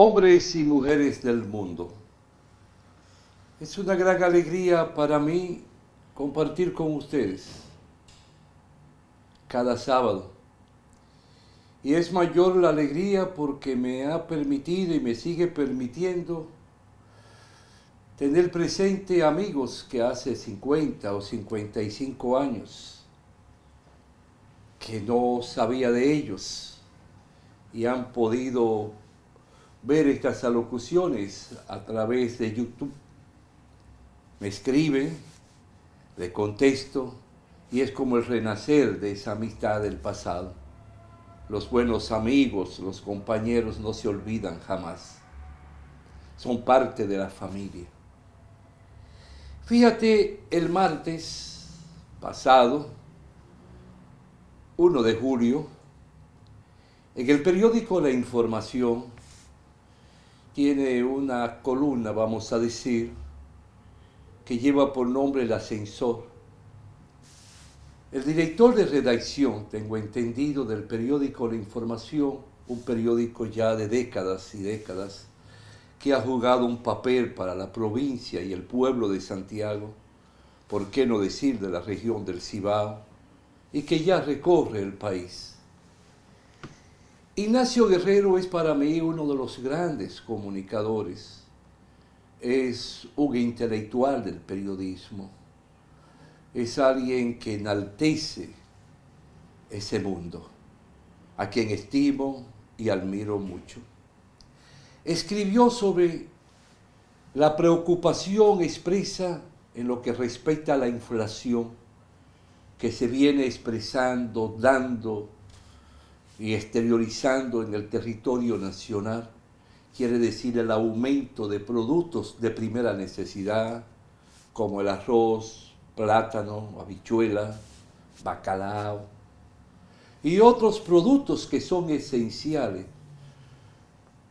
Hombres y mujeres del mundo, es una gran alegría para mí compartir con ustedes cada sábado. Y es mayor la alegría porque me ha permitido y me sigue permitiendo tener presente amigos que hace 50 o 55 años que no sabía de ellos y han podido ver estas alocuciones a través de YouTube. Me escriben, le contesto y es como el renacer de esa amistad del pasado. Los buenos amigos, los compañeros no se olvidan jamás. Son parte de la familia. Fíjate, el martes pasado, 1 de julio, en el periódico La Información, tiene una columna, vamos a decir, que lleva por nombre El Ascensor. El director de redacción, tengo entendido, del periódico La Información, un periódico ya de décadas y décadas, que ha jugado un papel para la provincia y el pueblo de Santiago, por qué no decir de la región del Cibao, y que ya recorre el país. Ignacio Guerrero es para mí uno de los grandes comunicadores, es un intelectual del periodismo, es alguien que enaltece ese mundo, a quien estimo y admiro mucho. Escribió sobre la preocupación expresa en lo que respecta a la inflación que se viene expresando, dando y exteriorizando en el territorio nacional, quiere decir el aumento de productos de primera necesidad, como el arroz, plátano, habichuela, bacalao, y otros productos que son esenciales,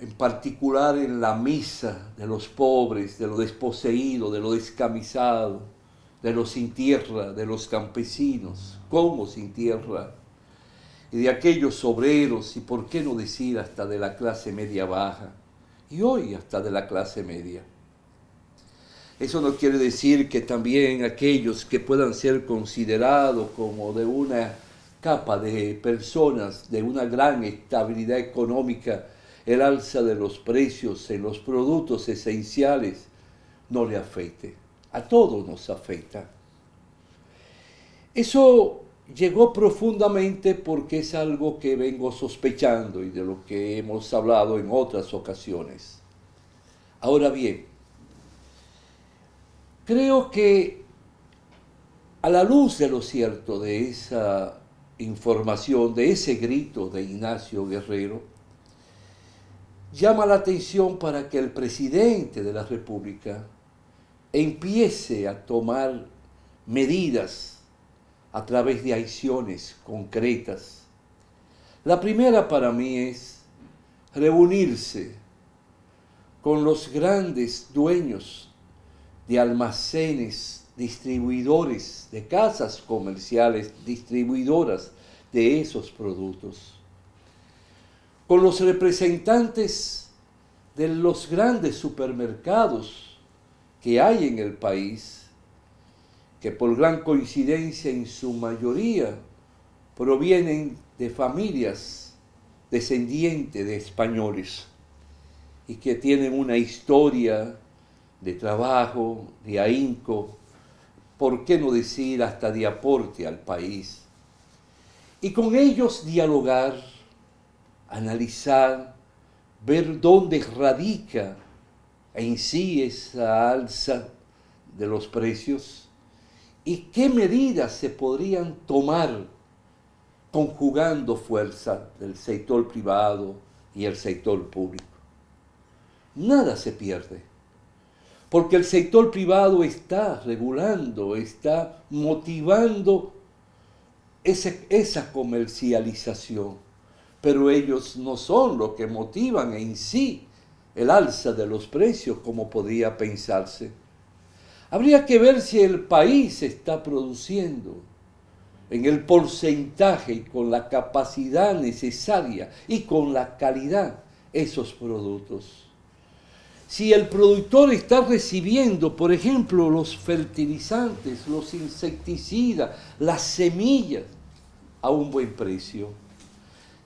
en particular en la misa de los pobres, de los desposeídos, de los descamisados, de los sin tierra, de los campesinos, como sin tierra, y de aquellos obreros, y por qué no decir hasta de la clase media baja, y hoy hasta de la clase media. Eso no quiere decir que también aquellos que puedan ser considerados como de una capa de personas de una gran estabilidad económica, el alza de los precios en los productos esenciales no le afecte. A todos nos afecta. Eso llegó profundamente porque es algo que vengo sospechando y de lo que hemos hablado en otras ocasiones. Ahora bien, creo que a la luz de lo cierto de esa información, de ese grito de Ignacio Guerrero, llama la atención para que el presidente de la República empiece a tomar medidas a través de acciones concretas. La primera para mí es reunirse con los grandes dueños de almacenes, distribuidores, de casas comerciales, distribuidoras de esos productos, con los representantes de los grandes supermercados que hay en el país, que por gran coincidencia en su mayoría provienen de familias descendientes de españoles y que tienen una historia de trabajo, de ahínco, por qué no decir hasta de aporte al país. Y con ellos dialogar, analizar, ver dónde radica en sí esa alza de los precios y qué medidas se podrían tomar conjugando fuerza del sector privado y el sector público. Nada se pierde, porque el sector privado está regulando, está motivando esa comercialización, pero ellos no son los que motivan en sí el alza de los precios como podría pensarse. Habría que ver si el país está produciendo en el porcentaje y con la capacidad necesaria y con la calidad esos productos. Si el productor está recibiendo, por ejemplo, los fertilizantes, los insecticidas, las semillas, a un buen precio.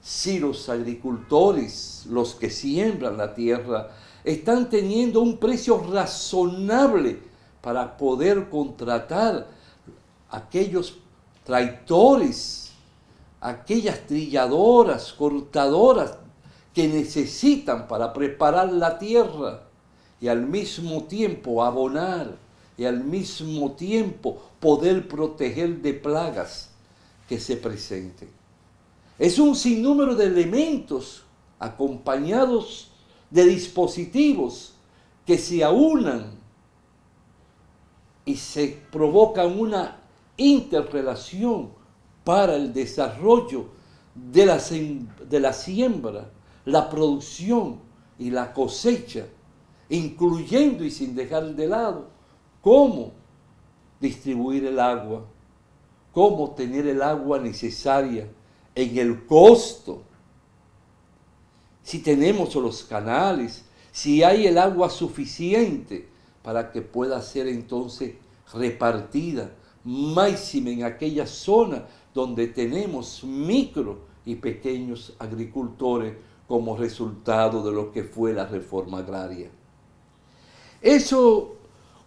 Si los agricultores, los que siembran la tierra, están teniendo un precio razonable para poder contratar aquellos tractores, aquellas trilladoras, cortadoras que necesitan para preparar la tierra y al mismo tiempo abonar y al mismo tiempo poder proteger de plagas que se presenten. Es un sinnúmero de elementos acompañados de dispositivos que se aunan y se provocan una interrelación para el desarrollo de la siembra, la producción y la cosecha, incluyendo y sin dejar de lado cómo distribuir el agua, cómo tener el agua necesaria en el costo, si tenemos los canales, si hay el agua suficiente para que pueda ser entonces repartida, máxime en aquella zona donde tenemos micro y pequeños agricultores como resultado de lo que fue la reforma agraria. Eso,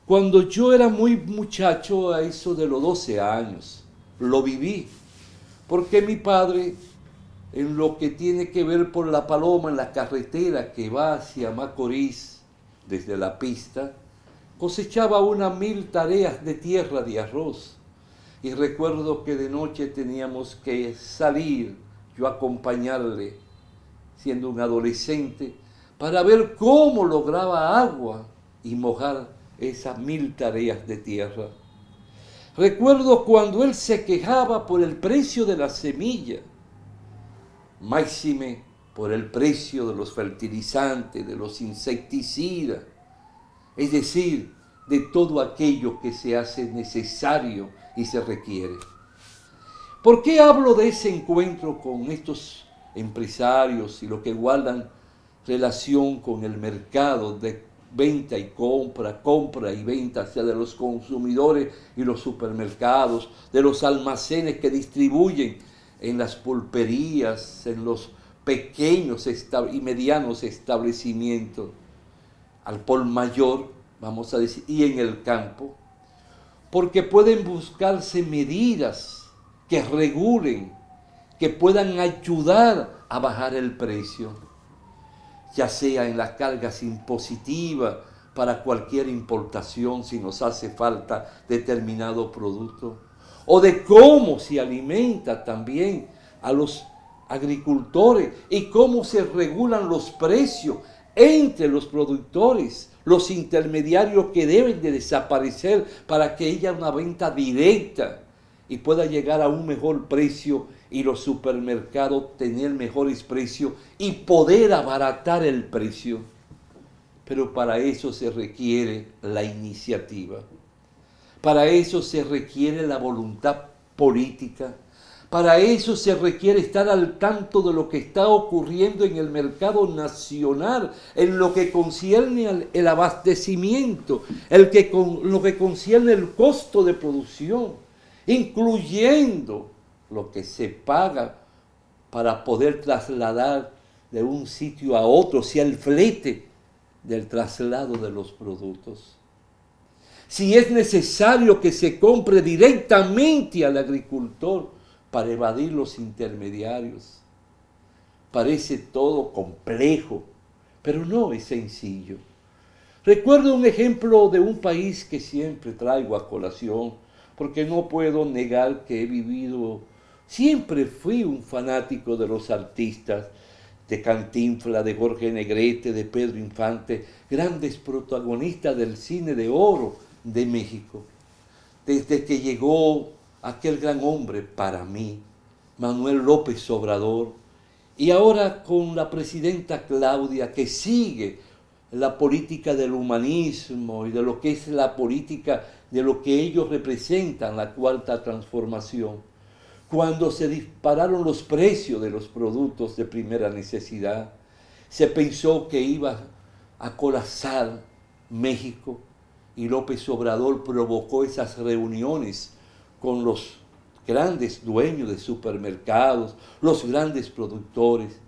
cuando yo era muy muchacho, a eso de los 12 años, lo viví, porque mi padre, en lo que tiene que ver por La Paloma, en la carretera que va hacia Macorís, desde la pista, cosechaba unas 1000 tareas de tierra de arroz. Y recuerdo que de noche teníamos que salir, yo acompañarle, siendo un adolescente, para ver cómo lograba agua y mojar esas 1000 tareas de tierra. Recuerdo cuando él se quejaba por el precio de la semilla, máxime por el precio de los fertilizantes, de los insecticidas, es decir, de todo aquello que se hace necesario y se requiere. ¿Por qué hablo de ese encuentro con estos empresarios y los que guardan relación con el mercado de venta y compra, compra y venta, sea de los consumidores y los supermercados, de los almacenes que distribuyen en las pulperías, en los pequeños y medianos establecimientos, al por mayor, vamos a decir, y en el campo? Porque pueden buscarse medidas que regulen, que puedan ayudar a bajar el precio, ya sea en las cargas impositivas para cualquier importación si nos hace falta determinado producto, o de cómo se alimenta también a los agricultores y cómo se regulan los precios entre los productores, los intermediarios que deben de desaparecer para que haya una venta directa y pueda llegar a un mejor precio y los supermercados tener mejores precios y poder abaratar el precio. Pero para eso se requiere la iniciativa, para eso se requiere la voluntad política, para eso se requiere estar al tanto de lo que está ocurriendo en el mercado nacional, en lo que concierne el abastecimiento, lo que concierne el costo de producción, incluyendo lo que se paga para poder trasladar de un sitio a otro, sea el flete del traslado de los productos. Si es necesario que se compre directamente al agricultor para evadir los intermediarios. Parece todo complejo, pero no es sencillo. Recuerdo un ejemplo de un país que siempre traigo a colación, porque no puedo negar que he vivido, siempre fui un fanático de los artistas, de Cantinflas, de Jorge Negrete, de Pedro Infante, grandes protagonistas del cine de oro de México. Desde que llegó aquel gran hombre para mí, Manuel López Obrador, y ahora con la presidenta Claudia, que sigue la política del humanismo y de lo que es la política de lo que ellos representan, la cuarta transformación. Cuando se dispararon los precios de los productos de primera necesidad, Se pensó que iba a colapsar México y López Obrador provocó esas reuniones con los grandes dueños de supermercados, los grandes productores,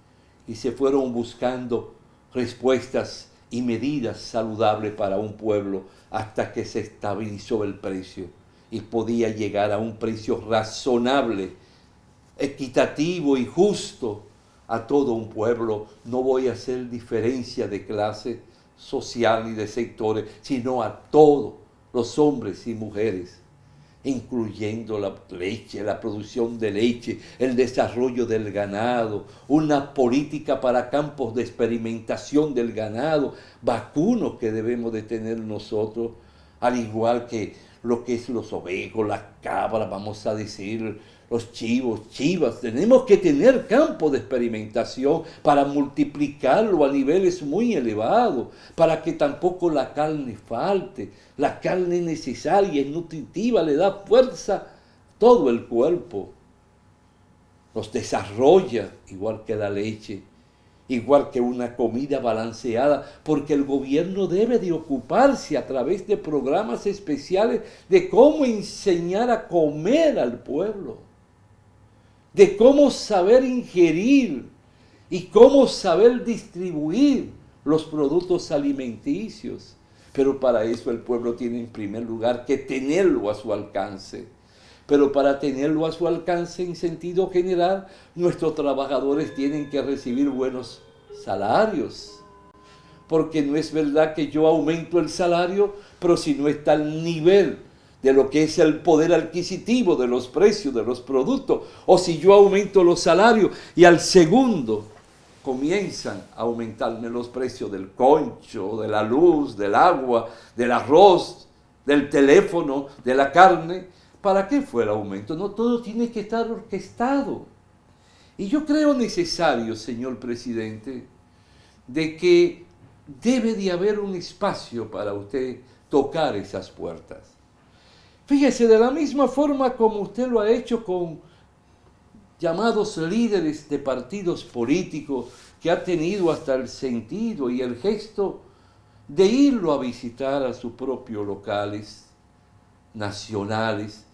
y se fueron buscando respuestas y medidas saludables para un pueblo hasta que se estabilizó el precio y podía llegar a un precio razonable, equitativo y justo a todo un pueblo. No voy a hacer diferencia de clase social y de sectores, sino a todos los hombres y mujeres, incluyendo la leche, la producción de leche, el desarrollo del ganado, una política para campos de experimentación del ganado, vacunos que debemos de tener nosotros, al igual que lo que es los ovejos, las cabras, vamos a decir, los chivos, chivas. Tenemos que tener campo de experimentación para multiplicarlo a niveles muy elevados, para que tampoco la carne falte. La carne necesaria, es nutritiva, le da fuerza a todo el cuerpo. Los desarrolla, igual que la leche, igual que una comida balanceada, porque el gobierno debe de ocuparse a través de programas especiales de cómo enseñar a comer al pueblo, de cómo saber ingerir y cómo saber distribuir los productos alimenticios. Pero para eso el pueblo tiene en primer lugar que tenerlo a su alcance. Pero para tenerlo a su alcance en sentido general, nuestros trabajadores tienen que recibir buenos salarios. Porque no es verdad que yo aumento el salario, pero si no está al nivel de lo que es el poder adquisitivo de los precios de los productos, o si yo aumento los salarios y al segundo comienzan a aumentarme los precios del concho, de la luz, del agua, del arroz, del teléfono, de la carne, ¿para qué fue el aumento? No, todo tiene que estar orquestado. Y yo creo necesario, señor presidente, de que debe de haber un espacio para usted tocar esas puertas. Fíjese, de la misma forma como usted lo ha hecho con llamados líderes de partidos políticos, que ha tenido hasta el sentido y el gesto de irlo a visitar a sus propios locales nacionales.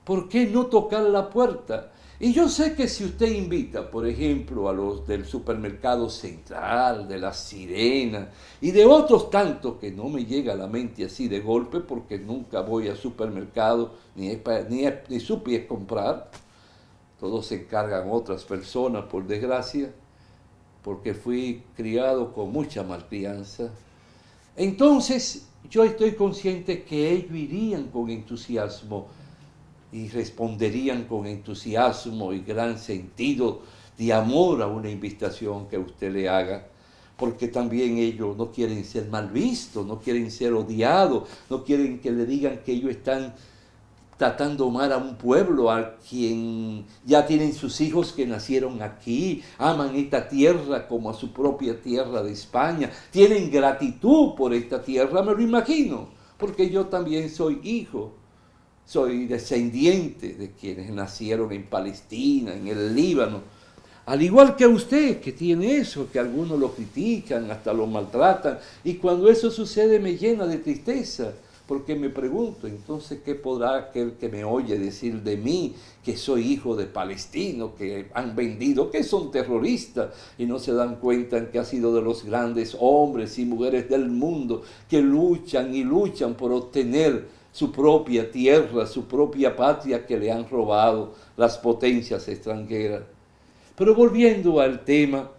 ¿Por qué no tocar la puerta? Y yo sé que si usted invita, por ejemplo, a los del Supermercado Central, de La Sirena y de otros tantos que no me llega a la mente así de golpe, porque nunca voy al supermercado ni supe comprar, todos se encargan otras personas, por desgracia, porque fui criado con mucha malcrianza. Entonces, yo estoy consciente que ellos irían con entusiasmo y responderían con entusiasmo y gran sentido de amor a una invitación que usted le haga, porque también ellos no quieren ser mal vistos, no quieren ser odiados, no quieren que le digan que ellos están tratando mal a un pueblo a quien ya tienen sus hijos que nacieron aquí, aman esta tierra como a su propia tierra de España, tienen gratitud por esta tierra, me lo imagino, porque yo también soy hijo, soy descendiente de quienes nacieron en Palestina, en el Líbano, al igual que usted, que tiene eso, que algunos lo critican, hasta lo maltratan, y cuando eso sucede me llena de tristeza, porque me pregunto, entonces, ¿qué podrá aquel que me oye decir de mí, que soy hijo de palestinos, que han vendido, que son terroristas, y no se dan cuenta en que ha sido de los grandes hombres y mujeres del mundo que luchan y luchan por obtener su propia tierra, su propia patria que le han robado las potencias extranjeras? Pero volviendo al tema,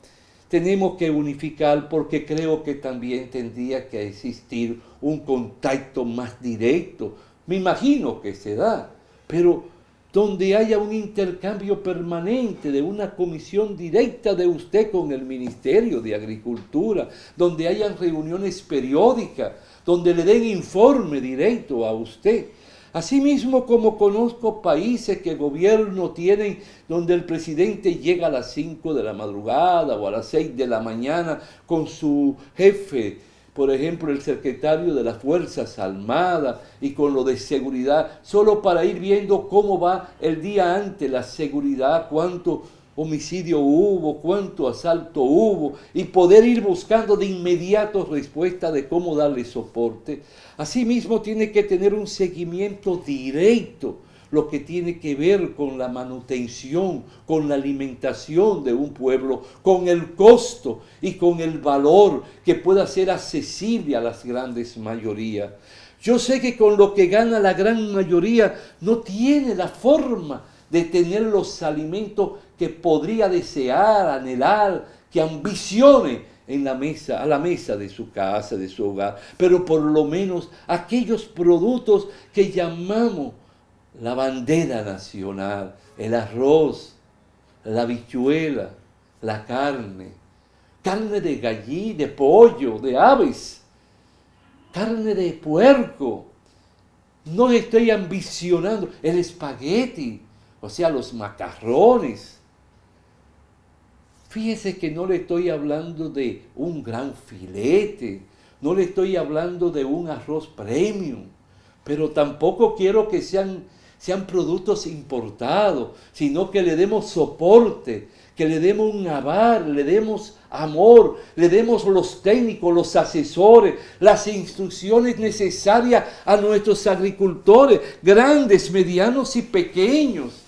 tenemos que unificar, porque creo que también tendría que existir un contacto más directo. Me imagino que se da, pero donde haya un intercambio permanente de una comisión directa de usted con el Ministerio de Agricultura, donde hayan reuniones periódicas, donde le den informe directo a usted. Asimismo, como conozco países que gobierno tienen donde el presidente llega a las 5 de la madrugada o a las 6 de la mañana con su jefe, por ejemplo, el secretario de las Fuerzas Armadas y con lo de seguridad, solo para ir viendo cómo va el día antes la seguridad, cuánto homicidio hubo, cuánto asalto hubo, y poder ir buscando de inmediato respuesta de cómo darle soporte. Asimismo tiene que tener un seguimiento directo, lo que tiene que ver con la manutención, con la alimentación de un pueblo, con el costo y con el valor que pueda ser accesible a las grandes mayorías. Yo sé que con lo que gana la gran mayoría no tiene la forma de tener los alimentos que podría desear, anhelar, que ambicione en la mesa, a la mesa de su casa, de su hogar, pero por lo menos aquellos productos que llamamos la bandera nacional, el arroz, la habichuela, la carne de gallina, de pollo, de aves, carne de puerco. No estoy ambicionando el espagueti, o sea, los macarrones. Fíjese que no le estoy hablando de un gran filete, no le estoy hablando de un arroz premium, pero tampoco quiero que sean productos importados, sino que le demos soporte, que le demos un aval, le demos amor, le demos los técnicos, los asesores, las instrucciones necesarias a nuestros agricultores, grandes, medianos y pequeños.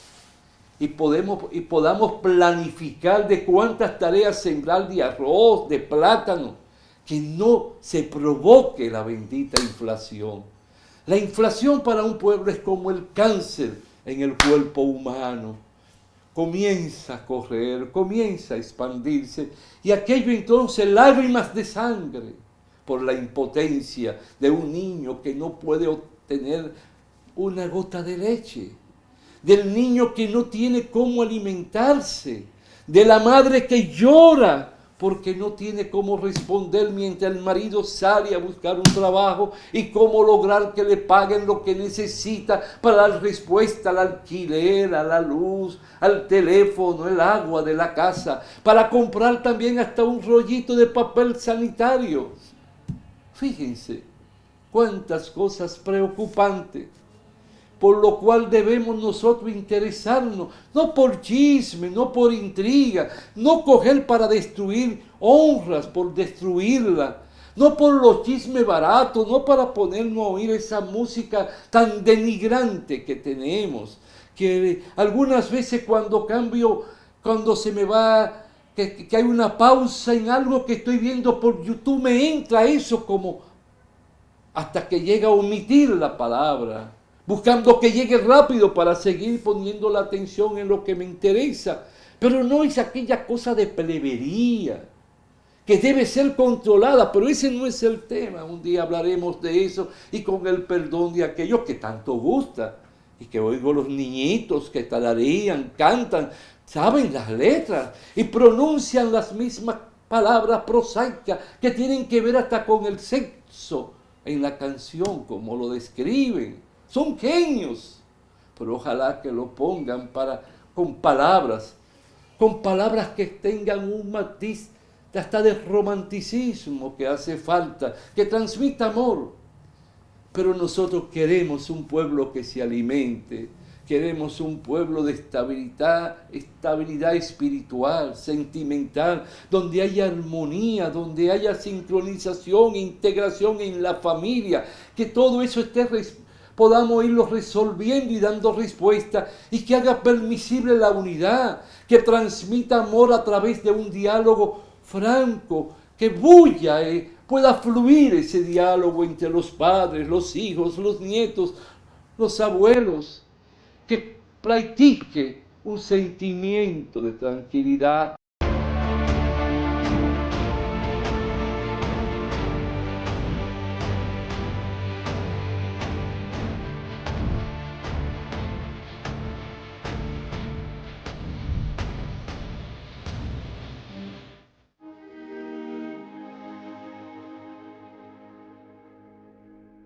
Y podamos planificar de cuántas tareas sembrar de arroz, de plátano, que no se provoque la bendita inflación. La inflación para un pueblo es como el cáncer en el cuerpo humano. Comienza a correr, comienza a expandirse, y aquello entonces lágrimas de sangre por la impotencia de un niño que no puede obtener una gota de leche, del niño que no tiene cómo alimentarse, de la madre que llora porque no tiene cómo responder mientras el marido sale a buscar un trabajo y cómo lograr que le paguen lo que necesita para dar respuesta al alquiler, a la luz, al teléfono, el agua de la casa, para comprar también hasta un rollito de papel sanitario. Fíjense cuántas cosas preocupantes, por lo cual debemos nosotros interesarnos, no por chisme, no por intriga, no coger para destruir honras por destruirla, no por los chismes baratos, no para ponernos a oír esa música tan denigrante que tenemos, que algunas veces cuando se me va, que hay una pausa en algo que estoy viendo por YouTube, me entra eso como hasta que llega a omitir la palabra, buscando que llegue rápido para seguir poniendo la atención en lo que me interesa. Pero no es aquella cosa de plebería que debe ser controlada, pero ese no es el tema. Un día hablaremos de eso y con el perdón de aquellos que tanto gusta y que oigo los niñitos que tararean, cantan, saben las letras y pronuncian las mismas palabras prosaicas que tienen que ver hasta con el sexo en la canción, como lo describen. Son genios, pero ojalá que lo pongan con palabras que tengan un matiz hasta de romanticismo que hace falta, que transmita amor. Pero nosotros queremos un pueblo que se alimente, queremos un pueblo de estabilidad espiritual, sentimental, donde haya armonía, donde haya sincronización, integración en la familia, que todo eso podamos irlo resolviendo y dando respuesta, y que haga permisible la unidad, que transmita amor a través de un diálogo franco, que pueda fluir ese diálogo entre los padres, los hijos, los nietos, los abuelos, que practique un sentimiento de tranquilidad